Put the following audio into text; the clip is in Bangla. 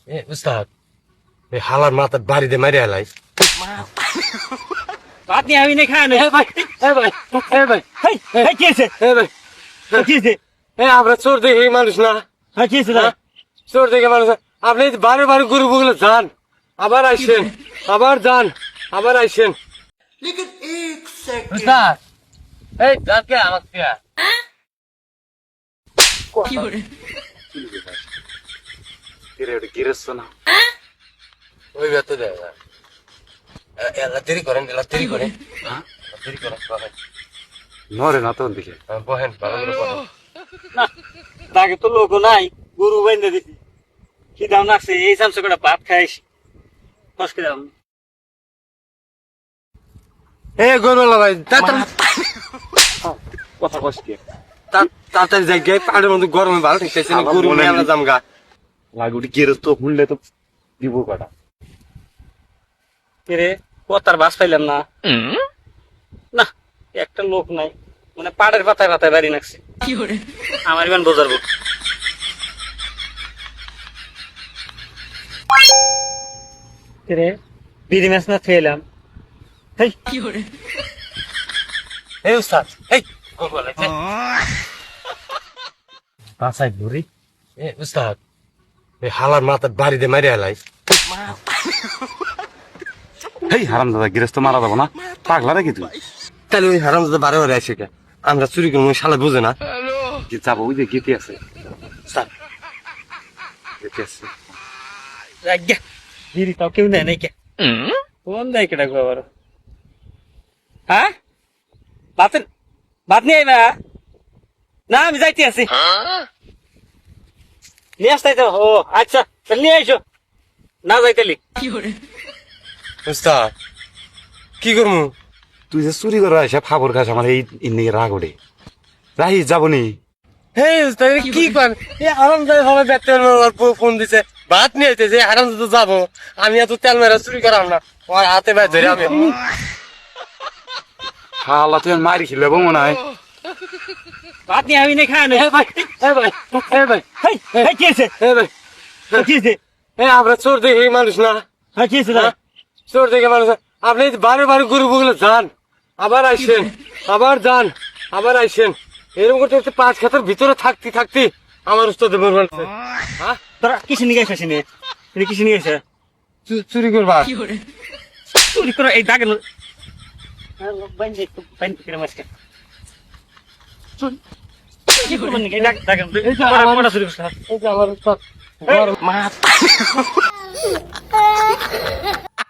এ উস্তাদ, এই হালার মাথার বাড়িতে মারি হেলাই। ভাত নিয়ে আমি না খায় না। এ ভাই, এ ভাই, এ ভাই, হেই, হেই, কি হয়েছে? এ ভাই, কি হয়েছে? এ আমরা চোর দেখে মানুষ না, হ্যাঁ, কি হয়েছে ভাই? চোর দেখে মানুষ না। আপনি বারে বারে গরু বগলে যান, আবার আইসেন, আবার যান, আবার আইসেন। উস্তাদ, এই যান কে আমাকে কে? ওই বেতো দেয় না। এলা দেরি করেন, এলা দেরি করেন। দেরি করেন, বহেন। নরে না তখন দেখে বহেন, ভালো করে বহেন। না, তাকে তো লোকও নাই, গরু বাইন্দা দিছি। কি দাম লাগছে? এই চামচে করে ভাত খাইছি। কষ্ট দাম। এ গরুওয়ালা ভাই, তাড়াতাড়ি কথা কষ্ট কি তাড়াতাড়ি যাই গে, পাহাড়ের মধ্যে গরমে ভালো ঠেকতেছে না, গরু নিয়ে আমরা জামগা। লাগুটি গেরস তো শুনলে তো দিব কটা রে, কথার বাস পাইলাম না। না, একটা লোক নাই, মানে পাড়ের পাতায় পাতায় বাড়ি নাকছে। আমার ইমান বোঝারবো। রে, বিড়ি মাছ না খেলাম। হেই, এই উস্তাদ, এই গরুওয়ালা, এই। বাসায় ঘুরি। এ উস্তাদ, এই হালার মাথার বাড়িতে মারি হেলাই। হেই হারাম দাদা গেরস তো মারা যাবো না পাগলা নাকি তুই তাহলে ওই হারাম দাদা বারে বারে আসে কে? আমরা চুরি করবো, ওই শালা বুঝে না। কি যাবো ওই যে গীতি আছে উস্তাদ, গীতি আছে রাজ্ঞা, বিড়ি তাও কেউ নেয় নাই কে? কোন দেয় কেটা গো আবার? হ্যাঁ, ভাতের ভাত নিয়ে আইবা না? আমি যাইতে আছি, নিয়ে আসতাই তো। ও আচ্ছা, তাহলে নিয়ে আইসো। না যাইতেলি উস্তাদ কি করবো? তুই যে চুরি করে আসে ফাবর খাস আমার এই ইন্দিকে রাগ ওঠে রাহি যাবো নি হেই উস্তাদ, এ কি করেন? এই হারাম দাদা সবাই বেতের ফোন দিছে, ভাত নিয়ে আইতেছে, হারাম দাদা যাবো। আমি এত তেল মেরা চুরি করাম না, ওর হাতে ভাই ধরে আমি। হালা তুই মারি খেলে মনে হয় ভাত নিয়ে আমি না খায় না। এ ভাই, এ ভাই, এ ভাই, হেই, হেই, কি হয়েছে? এ ভাই, কি হয়েছে? এ আমরা চোর দেখে মানুষ না, হ্যাঁ, কি হয়েছে ভাই? চোর দেখে মানুষ না। আপনি বারে বারে গরু বগলে যান, আবার আইসেন, আবার যান, আবার আইসেন। এরকম করতে করতে 5 খাতার ভিতরে থাকতে থাকতে আমার উস্তাদে মরবার আছে। হ্যাঁ, তোরা কিসে নিয়ে গেছিস নে? তুই কিসে নিয়ে গেছে? চুরি করবা? চুরি করে এই দাগে বাইন করে মাছকে কি করবেন? এই দাগ দাগে এই যে আমার উস্তাদ,